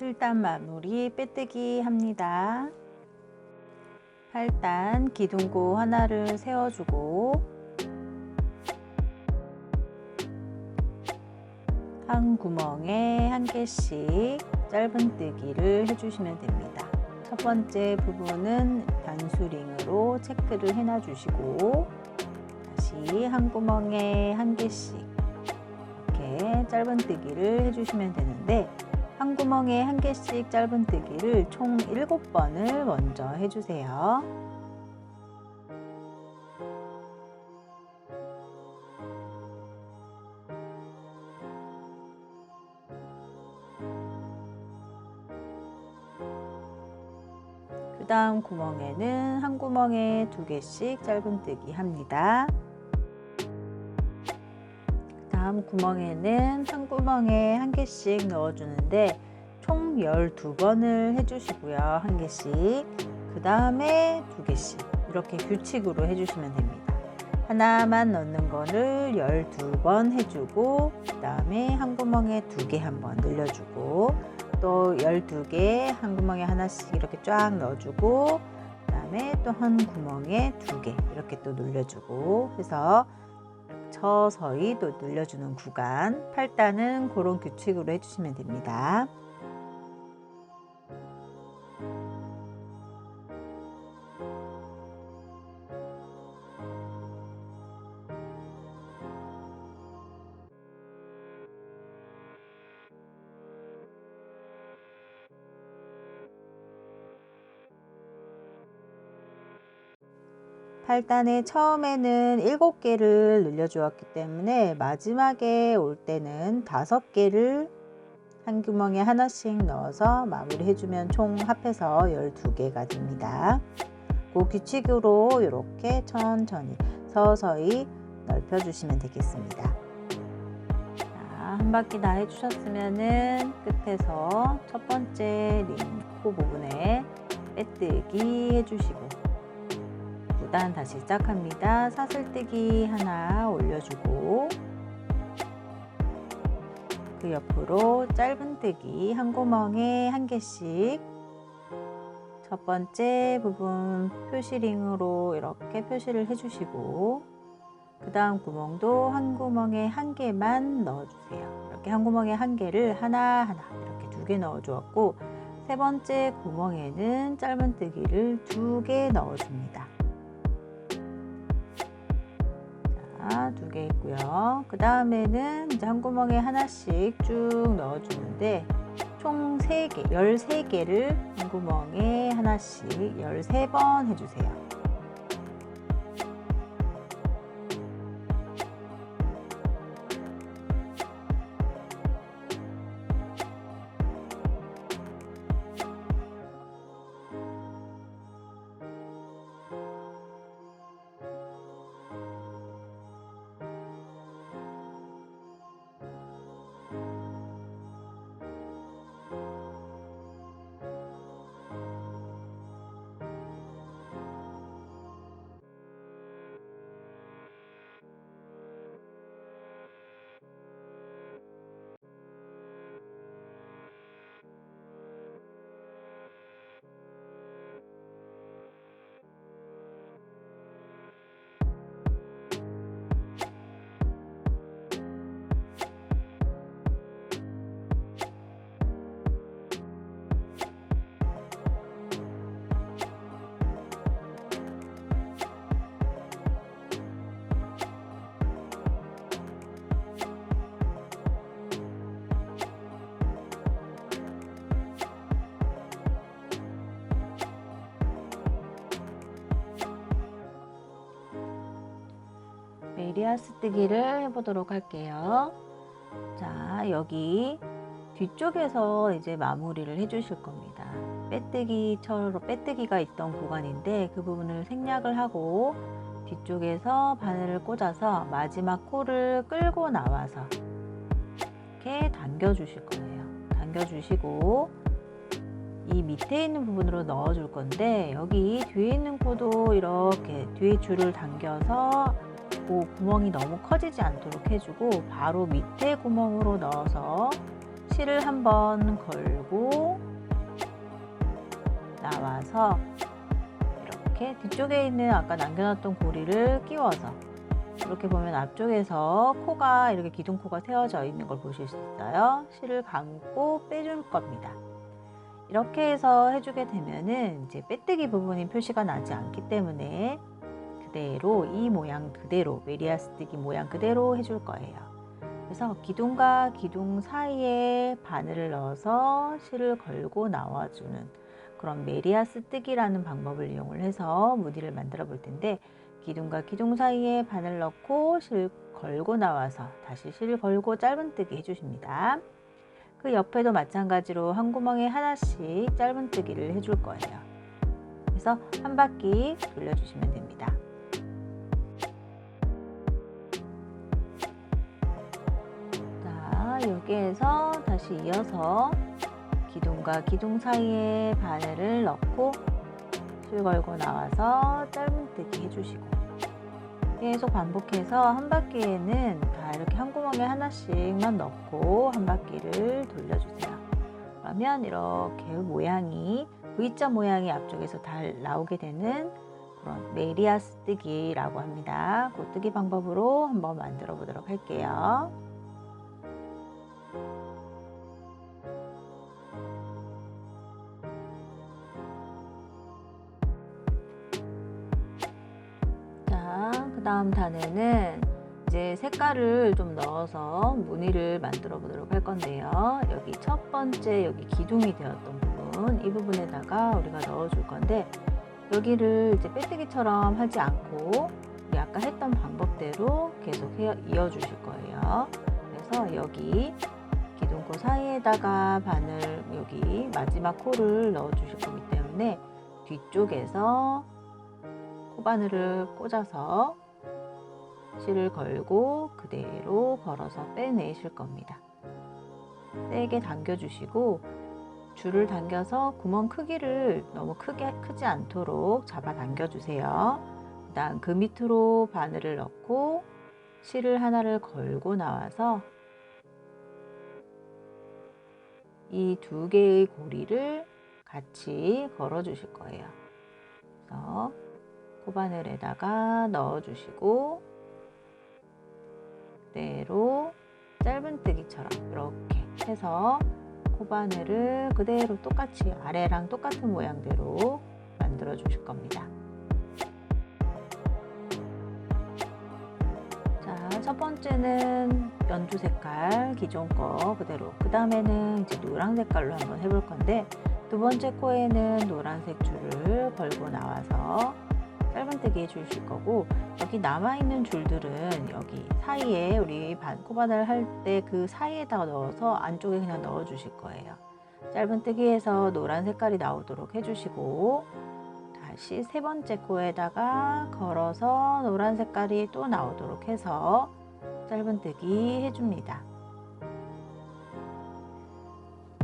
7단 마무리 빼뜨기 합니다. 8단 기둥고 하나를 세워주고 한 구멍에 한 개씩 짧은뜨기를 해주시면 됩니다. 첫 번째 부분은 반수링으로 체크를 해놔 주시고 다시 한 구멍에 한 개씩 이렇게 짧은뜨기를 해주시면 되는데 한 구멍에 한 개씩 짧은뜨기를 총 7번을 먼저 해주세요. 그 다음 구멍에는 한 구멍에 2개씩 짧은뜨기 합니다. 다음 구멍에는 한 구멍에 한 개씩 넣어주는데 총 12번을 해주시고요. 한 개씩. 그 다음에 2개씩. 이렇게 규칙으로 해주시면 됩니다. 하나만 넣는 거를 12번 해주고 그 다음에 한 구멍에 2개 한번 늘려주고 또 12개 한 구멍에 하나씩 이렇게 쫙 넣어주고 그 다음에 또 한 구멍에 2개 이렇게 또 눌려주고 해서 서서히 또 늘려주는 구간 8단은 그런 규칙으로 해주시면 됩니다. 팔단에 처음에는 7개를 늘려주었기 때문에 마지막에 올 때는 5개를 한 구멍에 하나씩 넣어서 마무리 해주면 총 합해서 12개가 됩니다. 그 규칙으로 이렇게 천천히 서서히 넓혀주시면 되겠습니다. 자, 한 바퀴 다 해주셨으면은 끝에서 첫 번째 코 부분에 빼뜨기 해주시고 9단 다시 시작합니다. 사슬뜨기 하나 올려주고 그 옆으로 짧은뜨기 한 구멍에 한 개씩 첫 번째 부분 표시링으로 이렇게 표시를 해주시고 그 다음 구멍도 한 구멍에 한 개만 넣어주세요. 이렇게 한 구멍에 한 개를 하나하나 이렇게 2개 넣어주었고 세 번째 구멍에는 짧은뜨기를 2개 넣어줍니다. 2개 있고요. 그 다음에는 이제 한 구멍에 하나씩 쭉 넣어주는데 총 3개, 13개를 한 구멍에 하나씩 13번 해주세요. 메리아스 뜨기를 해보도록 할게요. 자, 여기 뒤쪽에서 이제 마무리를 해주실 겁니다. 빼뜨기가 있던 구간인데 그 부분을 생략을 하고 뒤쪽에서 바늘을 꽂아서 마지막 코를 끌고 나와서 이렇게 당겨 주실 거예요. 당겨 주시고 이 밑에 있는 부분으로 넣어 줄 건데 여기 뒤에 있는 코도 이렇게 뒤에 줄을 당겨서 구멍이 너무 커지지 않도록 해주고 바로 밑에 구멍으로 넣어서 실을 한번 걸고 나와서 이렇게 뒤쪽에 있는 아까 남겨놨던 고리를 끼워서 이렇게 보면 앞쪽에서 코가 이렇게 기둥코가 세워져 있는 걸 보실 수 있어요. 실을 감고 빼줄 겁니다. 이렇게 해서 해주게 되면은 이제 빼뜨기 부분이 표시가 나지 않기 때문에 그대로 이 모양 그대로 메리아스뜨기 모양 그대로 해줄 거예요. 그래서 기둥과 기둥 사이에 바늘을 넣어서 실을 걸고 나와주는 그런 메리아스뜨기라는 방법을 이용을 해서 무늬를 만들어 볼 텐데, 기둥과 기둥 사이에 바늘 넣고 실 걸고 나와서 다시 실 걸고 짧은뜨기 해주십니다. 그 옆에도 마찬가지로 한 구멍에 하나씩 짧은뜨기를 해줄 거예요. 그래서 한 바퀴 돌려주시면 됩니다. 자, 여기에서 다시 이어서 기둥과 기둥 사이에 바늘을 넣고 실 걸고 나와서 짧은뜨기 해주시고, 계속 반복해서 한 바퀴에는 다 이렇게 한 구멍에 하나씩만 넣고 한 바퀴를 돌려주세요. 그러면 이렇게 모양이 V자 모양이 앞쪽에서 다 나오게 되는 그런 메리아스뜨기라고 합니다. 그 뜨기 방법으로 한번 만들어 보도록 할게요. 그 다음 단에는 이제 색깔을 좀 넣어서 무늬를 만들어 보도록 할 건데요. 여기 첫 번째 여기 기둥이 되었던 부분, 이 부분에다가 우리가 넣어 줄 건데, 여기를 이제 빼뜨기처럼 하지 않고 우리 아까 했던 방법대로 계속 이어 주실 거예요. 그래서 여기 기둥코 사이에다가 바늘, 여기 마지막 코를 넣어 주실 거기 때문에 뒤쪽에서 코바늘을 꽂아서 실을 걸고 그대로 걸어서 빼내실 겁니다. 세게 당겨주시고 줄을 당겨서 구멍 크기를 너무 크지 않도록 잡아 당겨주세요. 그 다음 그 밑으로 바늘을 넣고 실을 하나를 걸고 나와서 이 두 개의 고리를 같이 걸어 주실 거예요. 그래서 코바늘에다가 넣어주시고 그대로 짧은뜨기처럼 이렇게 해서 코바늘을 그대로 똑같이 아래랑 똑같은 모양대로 만들어 주실 겁니다. 자, 첫 번째는 연두 색깔 기존 거 그대로, 그 다음에는 이제 노란 색깔로 한번 해볼 건데, 두 번째 코에는 노란색 줄을 걸고 나와서 짧은뜨기 해주실 거고, 여기 남아있는 줄들은 여기 사이에 우리 코바늘 할 때 그 사이에다가 넣어서 안쪽에 그냥 넣어 주실 거예요. 짧은뜨기해서 노란 색깔이 나오도록 해주시고, 다시 세 번째 코에다가 걸어서 노란 색깔이 또 나오도록 해서 짧은뜨기 해줍니다.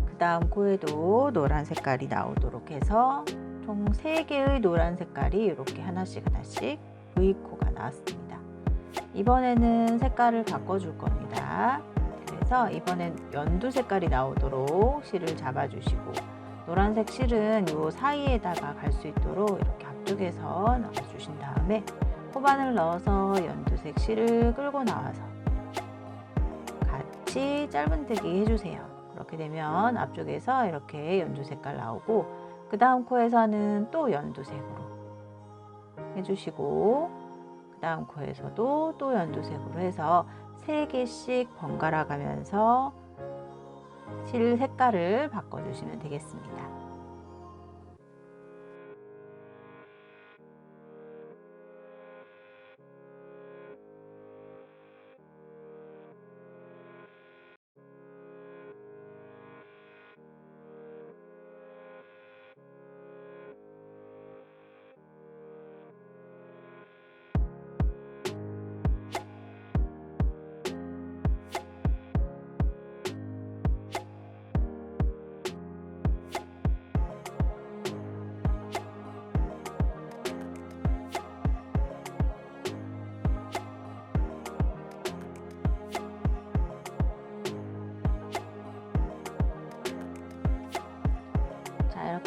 그 다음 코에도 노란 색깔이 나오도록 해서 총 3개의 노란 색깔이 이렇게 하나씩 V코가 나왔습니다. 이번에는 색깔을 바꿔줄 겁니다. 그래서 이번엔 연두 색깔이 나오도록 실을 잡아주시고, 노란색 실은 이 사이에다가 갈 수 있도록 이렇게 앞쪽에서 넣어주신 다음에 코바늘 넣어서 연두색 실을 끌고 나와서 같이 짧은뜨기 해주세요. 그렇게 되면 앞쪽에서 이렇게 연두 색깔 나오고, 그 다음 코에서는 또 연두색으로 해주시고, 그 다음 코에서도 또 연두색으로 해서 3개씩 번갈아 가면서 실 색깔을 바꿔주시면 되겠습니다.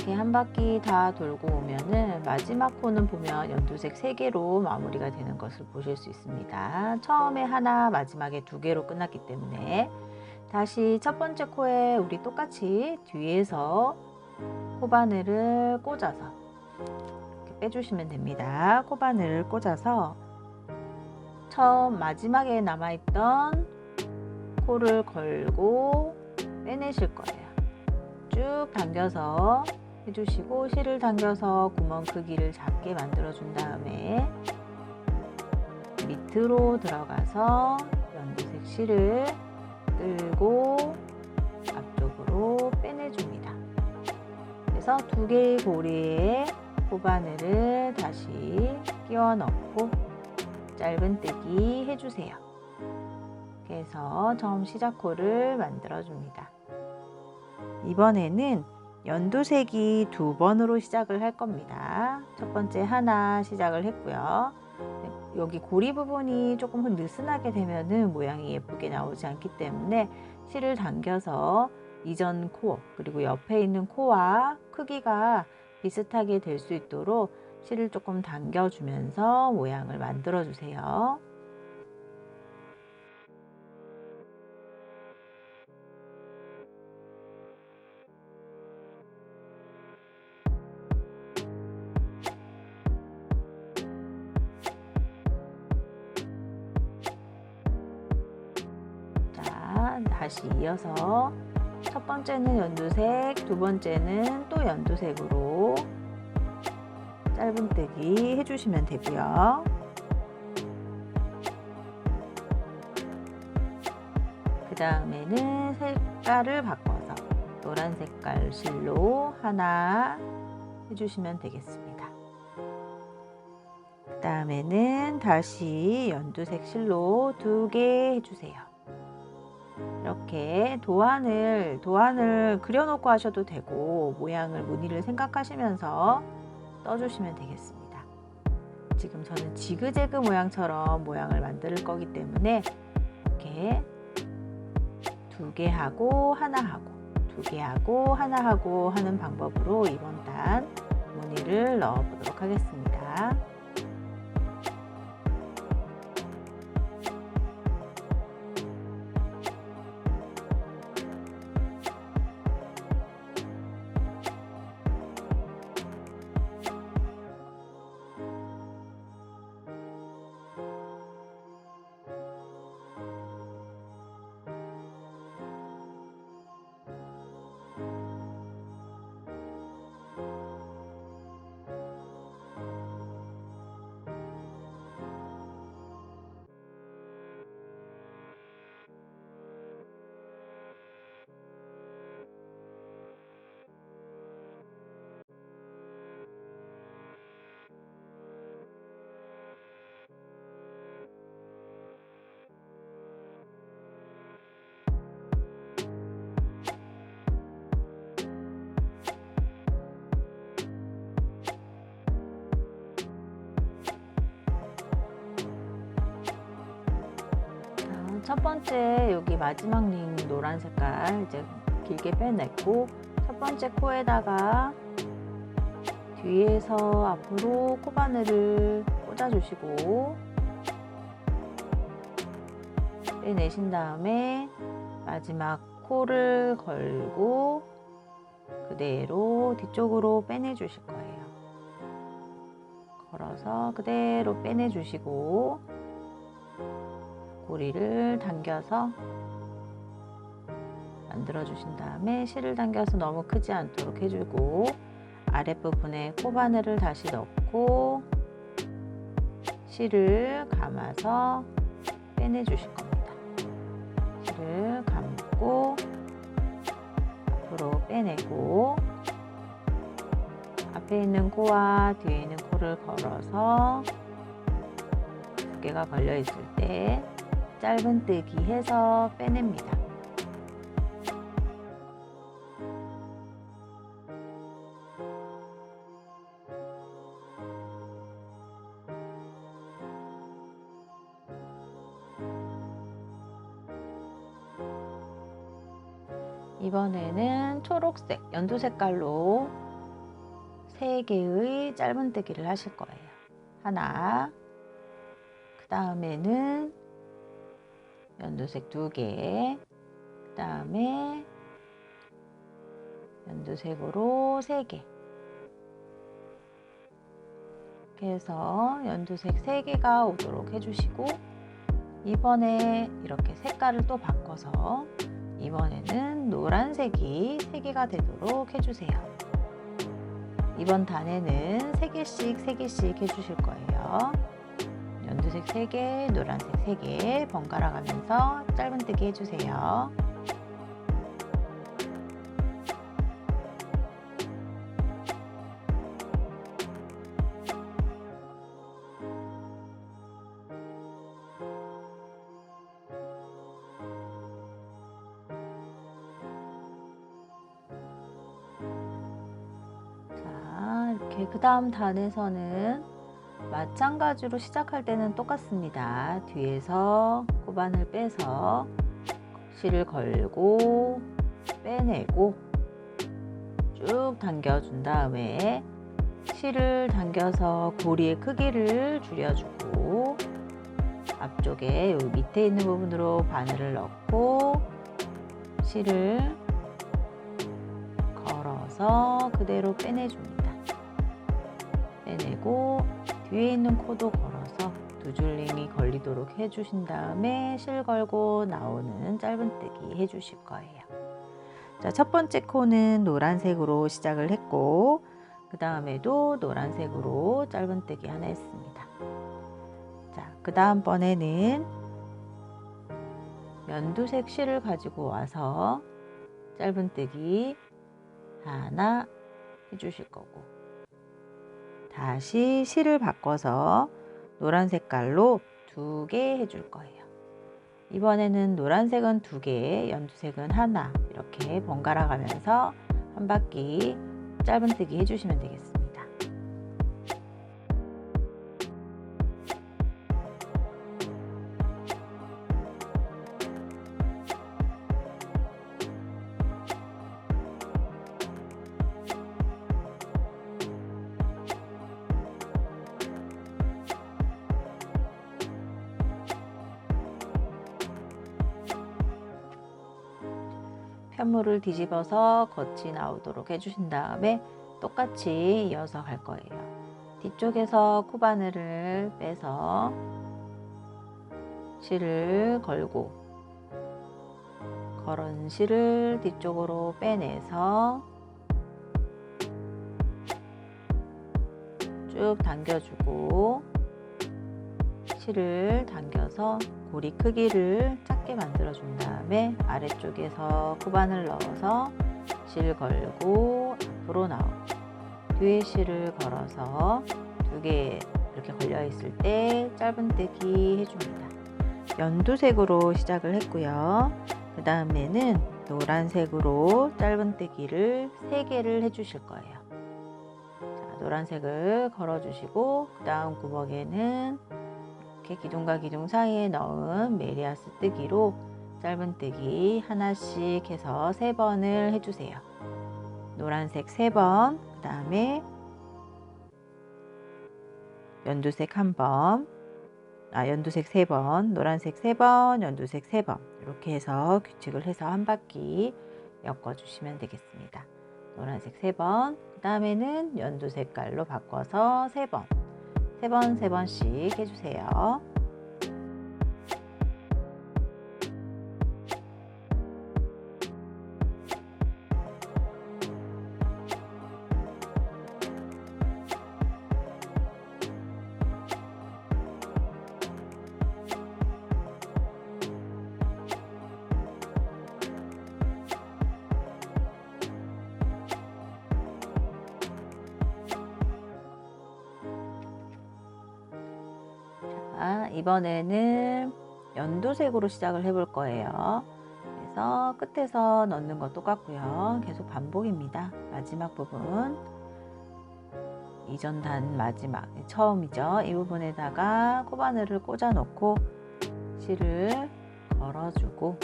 이렇게 한 바퀴 다 돌고 오면은 마지막 코는 보면 연두색 3개로 마무리가 되는 것을 보실 수 있습니다. 처음에 하나, 마지막에 2개로 끝났기 때문에 다시 첫 번째 코에 우리 똑같이 뒤에서 코바늘을 꽂아서 이렇게 빼주시면 됩니다. 코바늘을 꽂아서 처음 마지막에 남아있던 코를 걸고 빼내실 거예요. 쭉 당겨서 해주시고 실을 당겨서 구멍 크기를 작게 만들어 준 다음에 밑으로 들어가서 연두색 실을 끌고 앞쪽으로 빼내줍니다. 그래서 2개의 고리에 코바늘을 다시 끼워 넣고 짧은뜨기 해주세요. 그래서 처음 시작 코를 만들어 줍니다. 이번에는 연두색이 2번으로 시작을 할 겁니다. 첫 번째 하나 시작을 했고요. 여기 고리 부분이 조금 느슨하게 되면은 모양이 예쁘게 나오지 않기 때문에 실을 당겨서 이전 코 그리고 옆에 있는 코와 크기가 비슷하게 될 수 있도록 실을 조금 당겨주면서 모양을 만들어 주세요. 다시 이어서 첫 번째는 연두색, 두 번째는 또 연두색으로 짧은뜨기 해주시면 되고요. 그 다음에는 색깔을 바꿔서 노란 색깔 실로 하나 해주시면 되겠습니다. 그 다음에는 다시 연두색 실로 2개 해주세요. 이렇게 도안을 그려놓고 하셔도 되고 모양을 무늬를 생각하시면서 떠주시면 되겠습니다. 지금 저는 지그재그 모양처럼 모양을 만들 거기 때문에 이렇게 2개 하고 하나 하고 2개 하고 하나 하고 하는 방법으로 이번 단 무늬를 넣어 보도록 하겠습니다. 첫 번째 여기 마지막 링 노란 색깔 이제 길게 빼냈고 첫 번째 코에다가 뒤에서 앞으로 코바늘을 꽂아주시고 빼내신 다음에 마지막 코를 걸고 그대로 뒤쪽으로 빼내 주실 거예요. 걸어서 그대로 빼내 주시고 고리를 당겨서 만들어 주신 다음에 실을 당겨서 너무 크지 않도록 해주고 아랫부분에 코바늘을 다시 넣고 실을 감아서 빼내 주실 겁니다. 실을 감고 앞으로 빼내고 앞에 있는 코와 뒤에 있는 코를 걸어서 두 개가 걸려 있을 때 짧은뜨기 해서 빼냅니다. 이번에는 초록색, 연두 색깔로 3개의 짧은뜨기를 하실 거예요. 하나, 그 다음에는 연두색 2개, 그 다음에 연두색으로 3개. 이렇게 해서 연두색 3개가 오도록 해주시고, 이번에 이렇게 색깔을 또 바꿔서 이번에는 노란색이 3개가 되도록 해주세요. 이번 단에는 3개씩 3개씩 해주실 거예요. 연두색 3개, 노란색 3개 번갈아 가면서 짧은뜨기 해주세요. 그 다음 단에서는 마찬가지로 시작할 때는 똑같습니다. 뒤에서 코바늘 빼서 실을 걸고 빼내고 쭉 당겨준 다음에 실을 당겨서 고리의 크기를 줄여주고, 앞쪽에 여기 밑에 있는 부분으로 바늘을 넣고 실을 걸어서 그대로 빼내줍니다. 빼내고 뒤에 있는 코도 걸어서 2줄링이 걸리도록 해주신 다음에 실 걸고 나오는 짧은뜨기 해주실 거예요. 자, 첫 번째 코는 노란색으로 시작을 했고, 그 다음에도 노란색으로 짧은뜨기 하나 했습니다. 자, 그 다음번에는 연두색 실을 가지고 와서 짧은뜨기 하나 해주실 거고, 다시 실을 바꿔서 노란 색깔로 2개 해줄 거예요. 이번에는 노란색은 2개, 연두색은 하나, 이렇게 번갈아 가면서 한 바퀴 짧은뜨기 해주시면 되겠습니다. 편물을 뒤집어서 겉이 나오도록 해주신 다음에 똑같이 이어서 갈 거예요. 뒤쪽에서 코바늘을 빼서 실을 걸고, 걸은 실을 뒤쪽으로 빼내서 쭉 당겨주고, 실을 당겨서 고리 크기를 작게 만들어 준 다음에 아래쪽에서 코바늘 넣어서 실 걸고 앞으로 나오고, 뒤에 실을 걸어서 2개 이렇게 걸려 있을 때 짧은뜨기 해줍니다. 연두색으로 시작을 했고요. 그 다음에는 노란색으로 짧은뜨기를 3개를 해주실 거예요. 자, 노란색을 걸어주시고, 그 다음 구멍에는 이렇게 기둥과 기둥 사이에 넣은 메리아스 뜨기로 짧은뜨기 하나씩 해서 3번을 해주세요. 노란색 3번, 그 다음에 연두색 1번, 연두색 3번, 노란색 3번, 연두색 3번, 이렇게 해서 규칙을 해서 한 바퀴 엮어주시면 되겠습니다. 노란색 3번, 그 다음에는 연두 색깔로 바꿔서 3번, 3번씩 해주세요. 이번에는 연두색으로 시작을 해볼 거예요. 그래서 끝에서 넣는 거 똑같고요. 계속 반복입니다. 마지막 부분, 이전 단 마지막, 처음이죠. 이 부분에다가 코바늘을 꽂아 놓고 실을 걸어주고,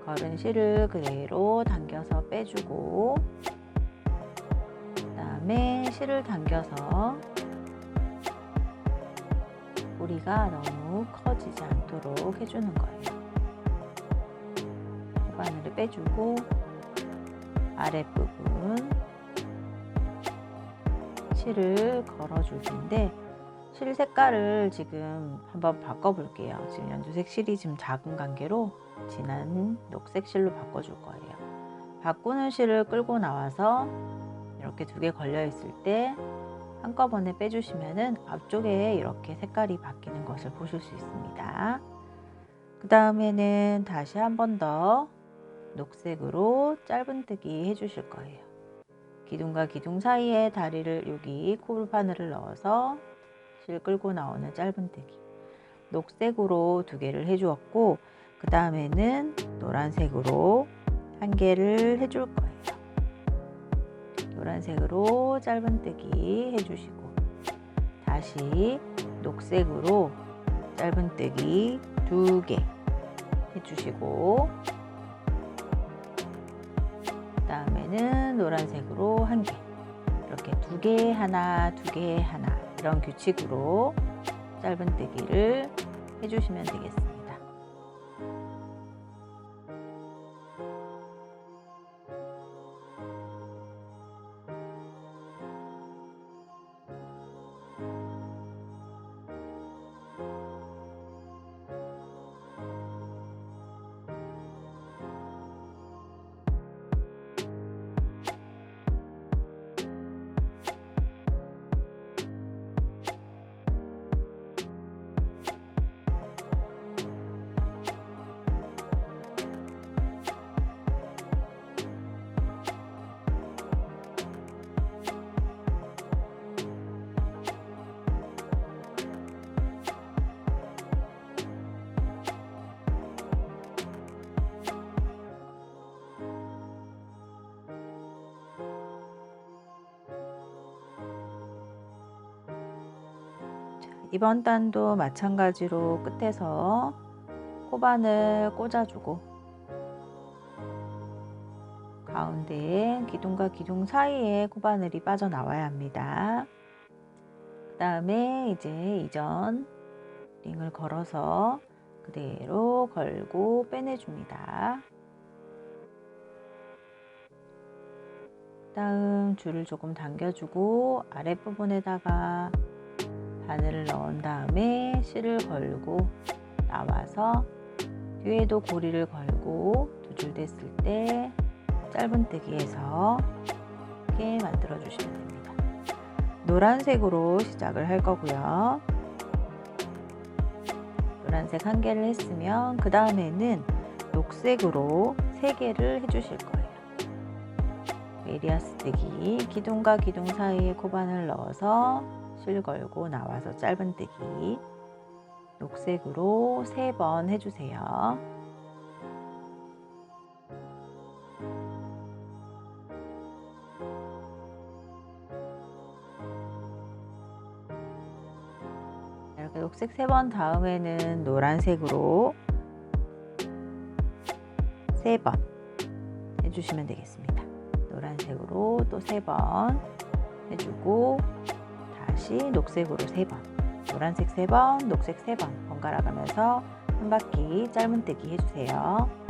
걸은 실을 그대로 당겨서 빼주고, 다음에 실을 당겨서 꼬리가 너무 커지지 않도록 해주는 거예요. 코바늘을 빼주고 아랫부분 실을 걸어줄 텐데, 실 색깔을 지금 한번 바꿔볼게요. 지금 연두색 실이 지금 작은 관계로 진한 녹색 실로 바꿔줄 거예요. 바꾸는 실을 끌고 나와서 이렇게 두 개 걸려 있을 때 한꺼번에 빼주시면은 앞쪽에 이렇게 색깔이 바뀌는 것을 보실 수 있습니다. 그 다음에는 다시 한 번 더 녹색으로 짧은뜨기 해주실 거예요. 기둥과 기둥 사이에 다리를, 여기 코바늘을 넣어서 실 끌고 나오는 짧은뜨기. 녹색으로 두 개를 해주었고, 그 다음에는 노란색으로 한 개를 해줄 거예요. 노란색으로 짧은뜨기 해주시고, 다시 녹색으로 짧은뜨기 두 개 해주시고, 그 다음에는 노란색으로 한 개, 이렇게 두 개 하나, 두 개 하나, 이런 규칙으로 짧은뜨기를 해주시면 되겠습니다. 이번 단도 마찬가지로 끝에서 코바늘 꽂아주고, 가운데에 기둥과 기둥 사이에 코바늘이 빠져나와야 합니다. 그 다음에 이제 이전 링을 걸어서 그대로 걸고 빼내줍니다. 다음 줄을 조금 당겨주고 아랫부분에다가 바늘을 넣은 다음에 실을 걸고 나와서 뒤에도 고리를 걸고 두 줄 됐을 때 짧은뜨기해서 이렇게 만들어 주시면 됩니다. 노란색으로 시작을 할 거고요. 노란색 한 개를 했으면 그 다음에는 녹색으로 3개를 해주실 거예요. 메리아스 뜨기, 기둥과 기둥 사이에 코바늘 넣어서 실 걸고 나와서 짧은뜨기, 녹색으로 3번 해주세요. 이렇게 녹색 3번 다음에는 노란색으로 3번 해주시면 되겠습니다. 노란색으로 또 3번 해주고, 다시 녹색으로 3번, 노란색 3번, 녹색 3번 번갈아 가면서 한 바퀴 짧은뜨기 해주세요.